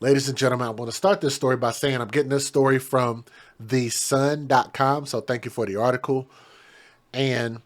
Ladies and gentlemen, I want to start this story by saying I'm getting this story from thesun.com. So thank you for the article. And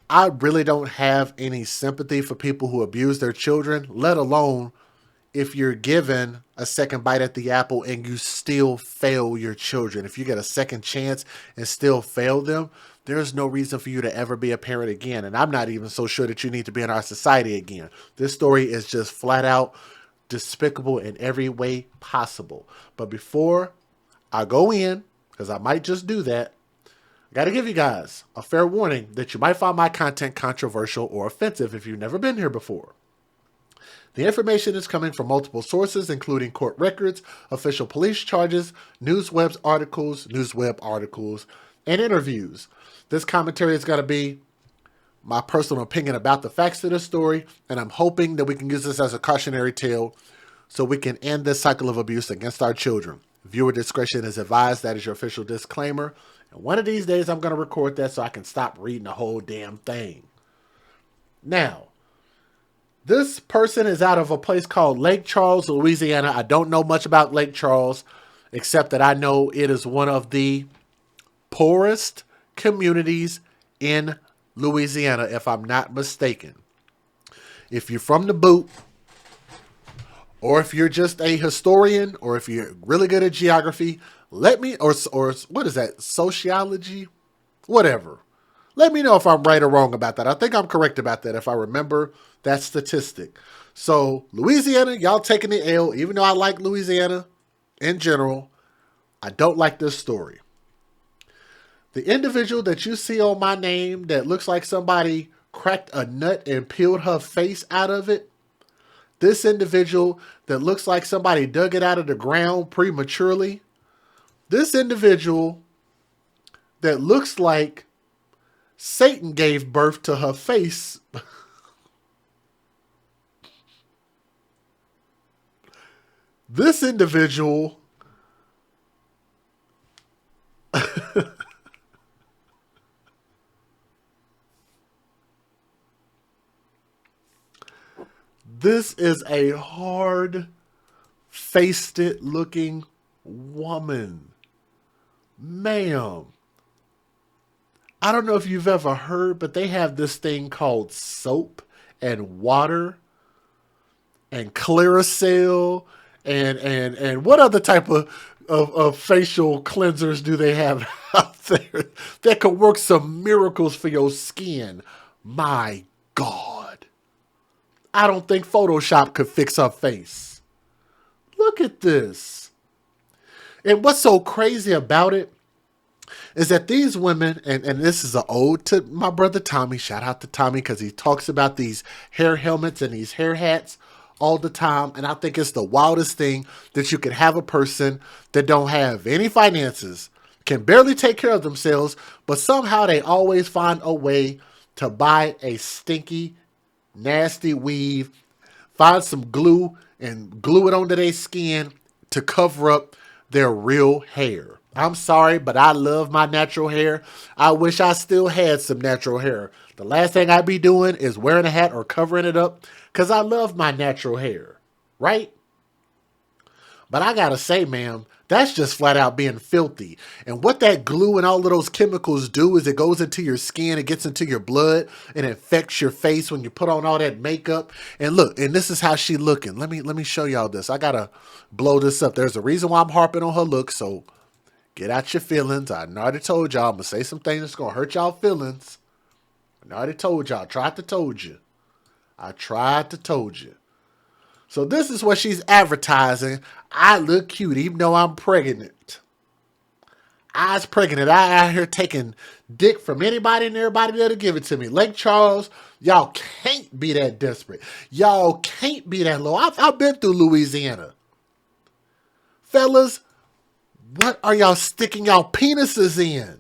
I really don't have any sympathy for people who abuse their children, let alone if you're given a second bite at the apple and you still fail your children. If you get a second chance and still fail them, there's no reason for you to ever be a parent again. And I'm not even so sure that you need to be in our society again. This story is just flat out despicable in every way possible. But before I go in, because I might just do that, I got to give you guys a fair warning that you might find my content controversial or offensive if you've never been here before. The information is coming from multiple sources, including court records, official police charges, newsweb articles, and interviews. This commentary is going to be my personal opinion about the facts of the story, and I'm hoping that we can use this as a cautionary tale so we can end this cycle of abuse against our children. Viewer discretion is advised. That is your official disclaimer. And one of these days I'm going to record that so I can stop reading the whole damn thing. Now, this person is out of a place called Lake Charles, Louisiana. I don't know much about Lake Charles, except that I know it is one of the poorest communities in Louisiana, if I'm not mistaken. If you're from the boot, or if you're just a historian, or if you're really good at geography, let me, or what is that, sociology? Whatever. Let me know if I'm right or wrong about that. I think I'm correct about that if I remember that statistic. So, Louisiana, y'all taking the L. Even though I like Louisiana in general, I don't like this story. The individual that you see on my name that looks like somebody cracked a nut and peeled her face out of it, this individual that looks like somebody dug it out of the ground prematurely, this individual that looks like Satan gave birth to her face, this individual this is a hard-faced looking woman. Ma'am, I don't know if you've ever heard, but they have this thing called soap and water and Clearasil and what other type of facial cleansers do they have out there that could work some miracles for your skin? My God. I don't think Photoshop could fix her face. Look at this. And what's so crazy about it is that these women, and this is an ode to my brother Tommy, shout out to Tommy because he talks about these hair helmets and these hair hats all the time, and I think it's the wildest thing that you could have a person that don't have any finances, can barely take care of themselves, but somehow they always find a way to buy a stinky, nasty weave, find some glue and glue it onto their skin to cover up their real hair. I'm sorry, but I love my natural hair. I wish I still had some natural hair. The last thing I'd be doing is wearing a hat or covering it up because I love my natural hair, right? But I gotta say, ma'am, that's just flat out being filthy. And what that glue and all of those chemicals do is it goes into your skin, it gets into your blood, and it affects your face when you put on all that makeup. And look, and this is how she looking. Let me show y'all this. I gotta blow this up. There's a reason why I'm harping on her look, so get out your feelings. I already told y'all I'm gonna say some things that's gonna hurt y'all feelings. I already told y'all. I tried to told you. So this is what she's advertising. I look cute even though I'm pregnant. I's pregnant. I out here taking dick from anybody and everybody that'll give it to me. Lake Charles, y'all can't be that desperate. Y'all can't be that low. I've been through Louisiana. Fellas, what are y'all sticking y'all penises in?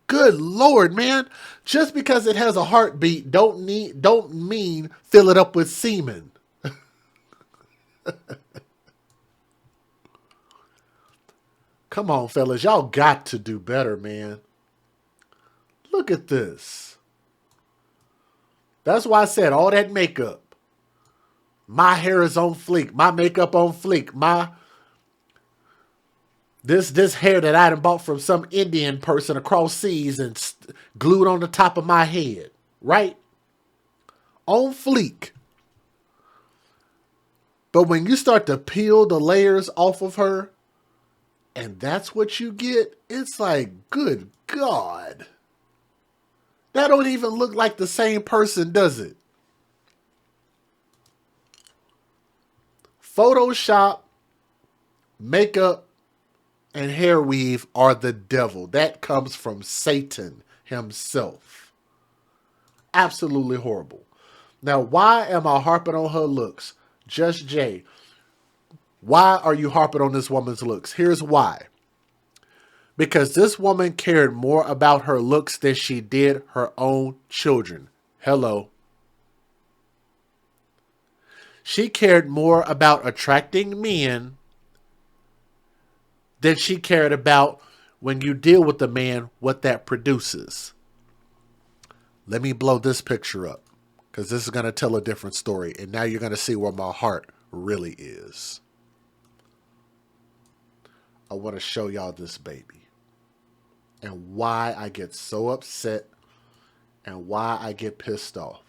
Good Lord, man. Just because it has a heartbeat don't mean fill it up with semen. Come on, fellas. Y'all got to do better, man. Look at this. That's why I said all that makeup. My hair is on fleek. My makeup on fleek. My this hair that I done bought from some Indian person across seas and glued on the top of my head. Right? On fleek. But when you start to peel the layers off of her, and that's what you get, it's like, good God. That don't even look like the same person, does it? Photoshop, makeup, and hair weave are the devil. That comes from Satan himself. Absolutely horrible. Now, why am I harping on her looks? Just Jay. Why are you harping on this woman's looks? Here's why. Because this woman cared more about her looks than she did her own children. Hello. She cared more about attracting men than she cared about, when you deal with the man, what that produces. Let me blow this picture up, because this is going to tell a different story. And now you're going to see where my heart really is. I want to show y'all this baby. And why I get so upset and why I get pissed off.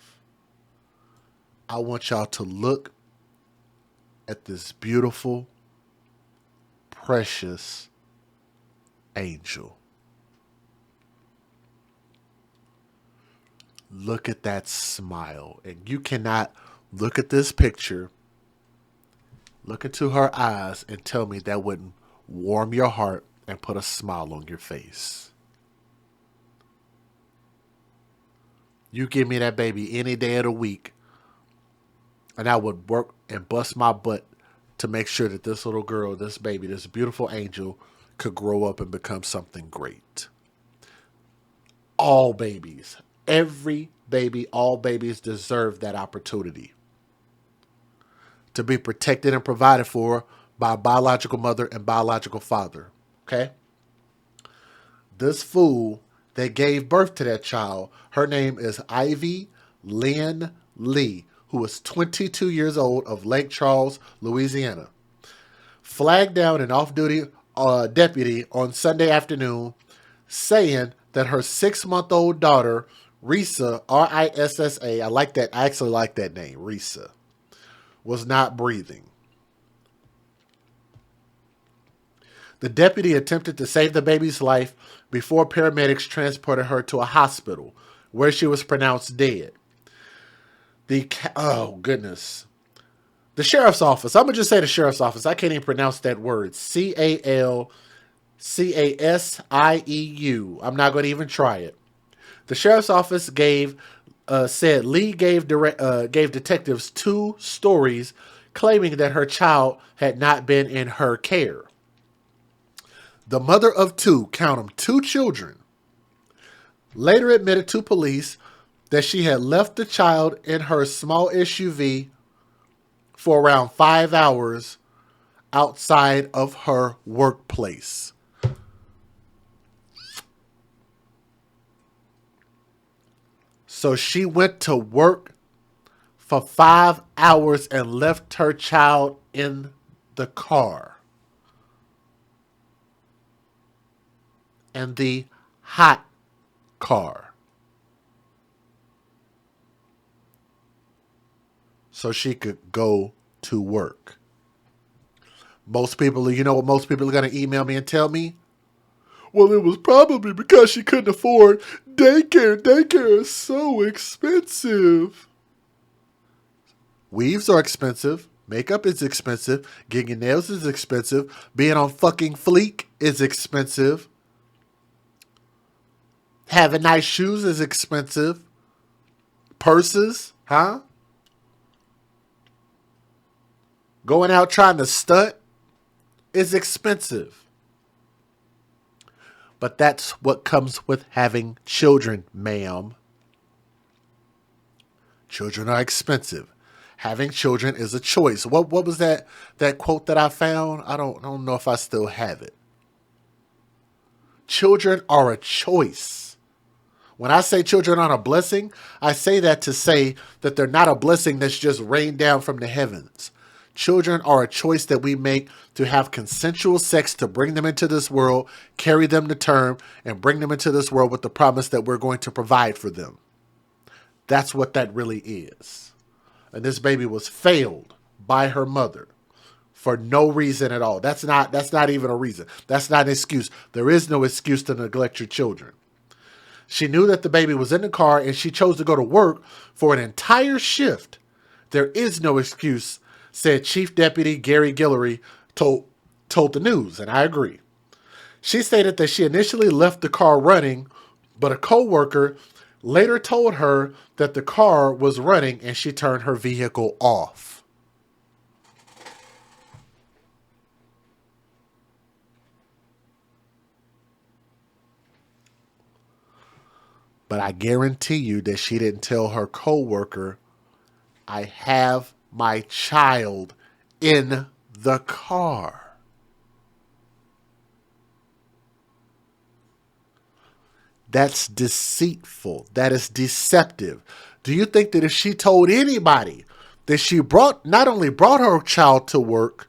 I want y'all to look at this beautiful, precious angel. Look at that smile. And you cannot look at this picture, look into her eyes, and tell me that wouldn't warm your heart and put a smile on your face. You give me that baby any day of the week, and I would work and bust my butt to make sure that this little girl, this baby, this beautiful angel could grow up and become something great. All babies, every baby, all babies deserve that opportunity to be protected and provided for by a biological mother and biological father. Okay? This fool that gave birth to that child, her name is Ivy Lynn Lee, who is 22 years old, of Lake Charles, Louisiana. Flagged down an off-duty deputy on Sunday afternoon, saying that her 6-month-old daughter, Rissa, R-I-S-S-A, I like that. I actually like that name, Rissa, was not breathing. The deputy attempted to save the baby's life before paramedics transported her to a hospital, where she was pronounced dead. Oh, goodness. The sheriff's office. I'm going to just say the sheriff's office. I can't even pronounce that word. Calcasieu. I'm not going to even try it. The sheriff's office said Lee gave detectives 2 stories claiming that her child had not been in her care. The mother of 2, count them, 2 children, later admitted to police that she had left the child in her small SUV for around 5 hours outside of her workplace. So she went to work for 5 hours and left her child in the car. And the hot car. So she could go to work. Most people, you know what most people are going to email me and tell me? Well, it was probably because she couldn't afford daycare. Daycare is so expensive. Weaves are expensive. Makeup is expensive. Getting your nails is expensive. Being on fucking Fleek is expensive. Having nice shoes is expensive. Purses, huh? Going out trying to stunt is expensive. But that's what comes with having children, ma'am. Children are expensive. Having children is a choice. What was that quote that I found? I don't know if I still have it. Children are a choice. When I say children aren't a blessing, I say that to say that they're not a blessing that's just rained down from the heavens. Children are a choice that we make to have consensual sex to bring them into this world, carry them to term, and bring them into this world with the promise that we're going to provide for them. That's what that really is. And this baby was failed by her mother for no reason at all. That's not even a reason. That's not an excuse. There is no excuse to neglect your children. She knew that the baby was in the car and she chose to go to work for an entire shift. There is no excuse, said Chief Deputy Gary Guillory told the news, and I agree. She stated that she initially left the car running, but a co-worker later told her that the car was running and she turned her vehicle off. But I guarantee you that she didn't tell her co-worker, I have my child in the car. That's deceitful. That is deceptive. Do you think that if she told anybody that she not only brought her child to work,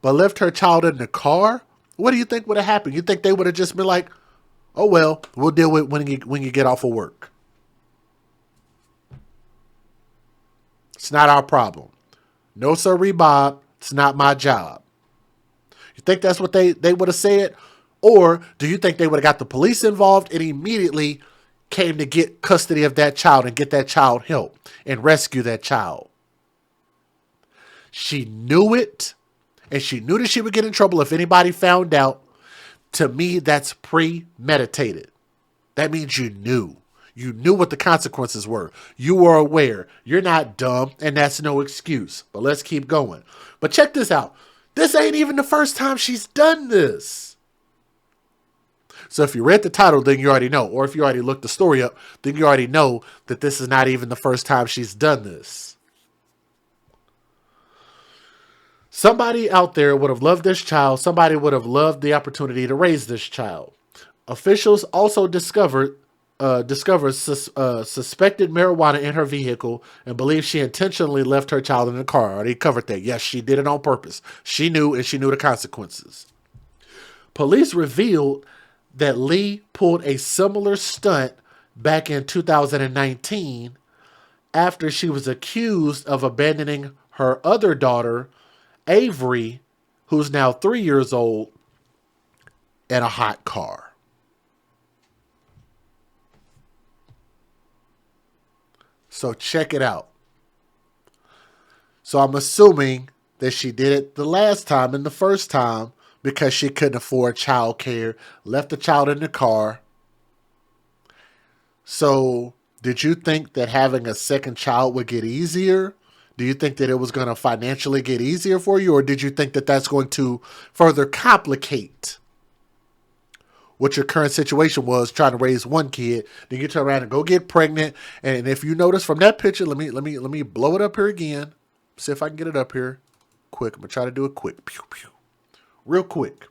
but left her child in the car, what do you think would have happened? You think they would have just been like, oh, well, we'll deal with it when you get off of work. It's not our problem. No, sirree, Bob. It's not my job. You think that's what they would have said? Or do you think they would have got the police involved and immediately came to get custody of that child and get that child help and rescue that child? She knew it, and she knew that she would get in trouble if anybody found out. To me, that's premeditated. That means you knew. You knew what the consequences were. You were aware. You're not dumb, and that's no excuse. But let's keep going. But check this out. This ain't even the first time she's done this. So if you read the title, then you already know. Or if you already looked the story up, then you already know that this is not even the first time she's done this. Somebody out there would have loved this child. Somebody would have loved the opportunity to raise this child. Officials also discovered suspected marijuana in her vehicle and believe she intentionally left her child in the car. I already covered that. Yes, she did it on purpose. She knew, and she knew the consequences. Police revealed that Lee pulled a similar stunt back in 2019 after she was accused of abandoning her other daughter, Avery, who's now 3 years old, in a hot car. So check it out. So I'm assuming that she did it the last time and the first time because she couldn't afford child care, left the child in the car. So did you think that having a second child would get easier? Do you think that it was going to financially get easier for you? Or did you think that that's going to further complicate what your current situation was, trying to raise one kid? Then you turn around and go get pregnant. And if you notice from that picture, let me blow it up here again. See if I can get it up here quick. I'm going to try to do it quick. Pew, pew. Real quick.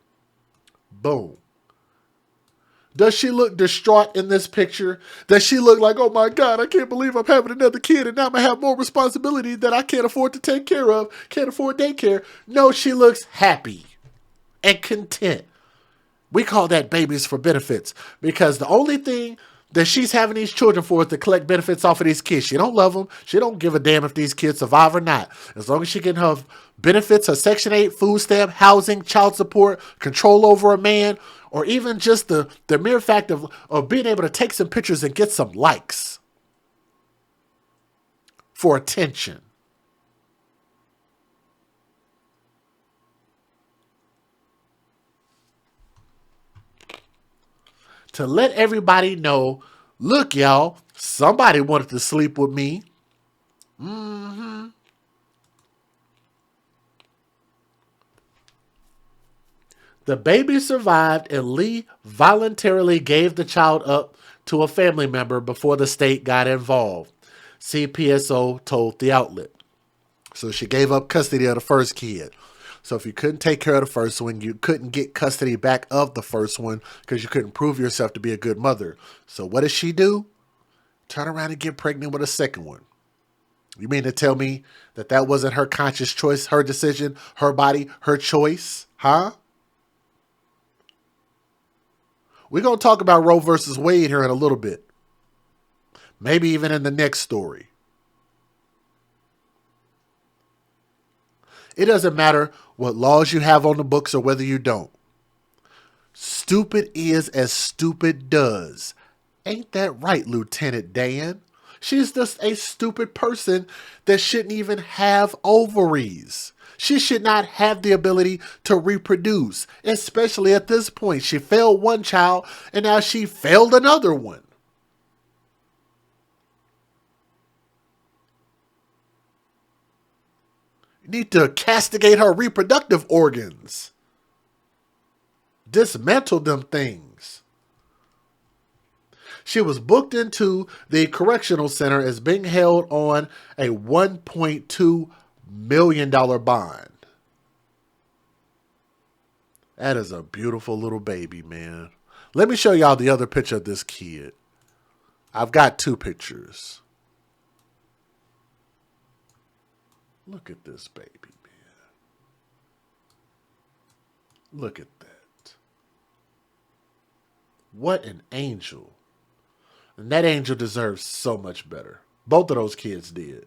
Boom. Does she look distraught in this picture? Does she look like, oh my God, I can't believe I'm having another kid and now I'm going to have more responsibility that I can't afford to take care of, can't afford daycare? No, she looks happy and content. We call that babies for benefits because the only thing that she's having these children for is to collect benefits off of these kids. She don't love them. She don't give a damn if these kids survive or not. As long as she can have benefits, her Section 8, food stamp, housing, child support, control over a man, or even just the mere fact of being able to take some pictures and get some likes for attention. To let everybody know, look, y'all, somebody wanted to sleep with me. Mm-hmm. The baby survived and Lee voluntarily gave the child up to a family member before the state got involved, CPSO told the outlet. So she gave up custody of the first kid. So if you couldn't take care of the first one, you couldn't get custody back of the first one because you couldn't prove yourself to be a good mother. So what does she do? Turn around and get pregnant with a second one. You mean to tell me that that wasn't her conscious choice, her decision, her body, her choice? Huh? We're going to talk about Roe versus Wade here in a little bit. Maybe even in the next story. It doesn't matter what laws you have on the books or whether you don't. Stupid is as stupid does. Ain't that right, Lieutenant Dan? She's just a stupid person that shouldn't even have ovaries. She should not have the ability to reproduce, especially at this point. She failed one child and now she failed another one. You need to castigate her reproductive organs. Dismantle them things. She was booked into the correctional center as being held on a $1.2 million bond. That is a beautiful little baby, man. Let me show y'all the other picture of this kid. I've got two pictures. Look at this baby, man. Look at that. What an angel. And that angel deserves so much better. Both of those kids did.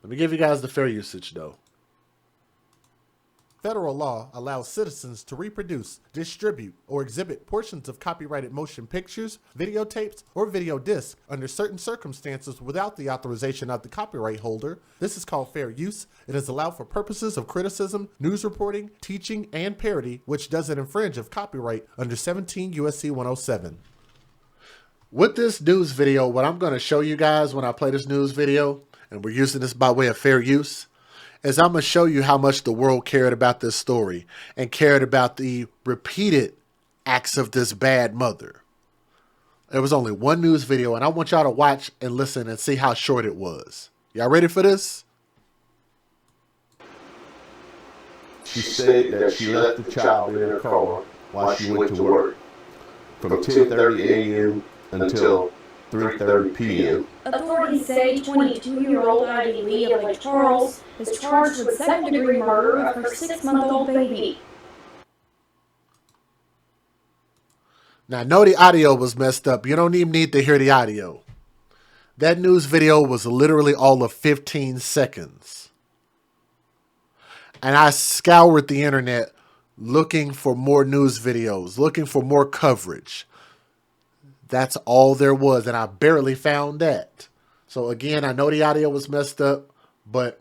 Let me give you guys the fair usage, though. Federal law allows citizens to reproduce, distribute, or exhibit portions of copyrighted motion pictures, videotapes, or video discs under certain circumstances without the authorization of the copyright holder. This is called fair use. It is allowed for purposes of criticism, news reporting, teaching, and parody, which doesn't infringe of copyright under 17 U.S.C. 107. With this news video, what I'm going to show you guys when I play this news video, and we're using this by way of fair use, is I'm going to show you how much the world cared about this story and cared about the repeated acts of this bad mother. There was only one news video, and I want y'all to watch and listen and see how short it was. Y'all ready for this? She stated that she left the child in her car while she went to work from 10:30 a.m. until 3:30 p.m. Authorities say 22-year-old Ivy Lee of Lake Charles is charged with second-degree murder of her 6-month-old baby. Now, I know the audio was messed up. You don't even need to hear the audio. That news video was literally all of 15 seconds. And I scoured the internet looking for more news videos, looking for more coverage. That's all there was, and I barely found that. So again, I know the audio was messed up, but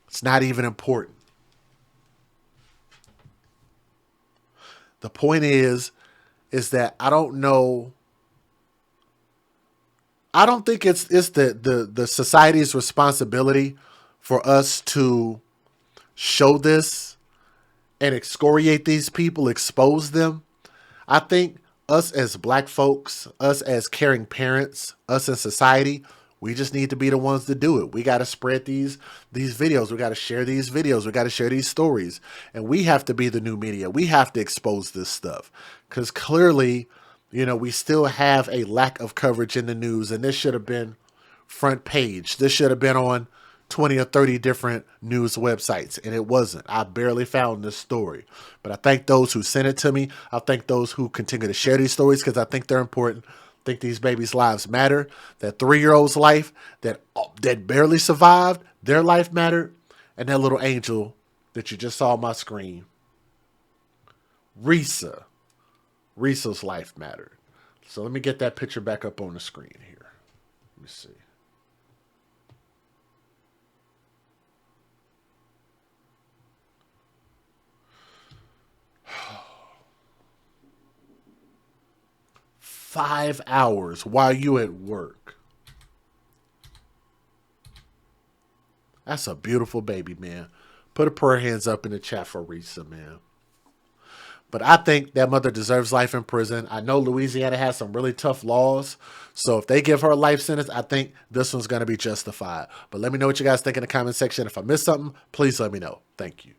it's not even important. The point is that I don't know. I don't think it's the society's responsibility for us to show this and excoriate these people, expose them. I think us as black folks, us as caring parents, us in society, we just need to be the ones to do it. We got to spread these videos. We got to share these videos. We got to share these stories. And we have to be the new media. We have to expose this stuff. Because clearly, you know, we still have a lack of coverage in the news. And this should have been front page. This should have been on 20 or 30 different news websites, and it wasn't. I barely found this story, but I thank those who sent it to me. I thank those who continue to share these stories because I think they're important. I think these babies' lives matter. That 3-year-old's life that barely survived, their life mattered, and that little angel that you just saw on my screen, Risa's life mattered. So let me get that picture back up on the screen here. Let me see. $5 hours while you at work. That's a beautiful baby, man. Put a prayer hands up in the chat for Risa, man. But I think that mother deserves life in prison. I know Louisiana has some really tough laws. So if they give her a life sentence, I think this one's going to be justified. But let me know what you guys think in the comment section. If I missed something, please let me know. Thank you.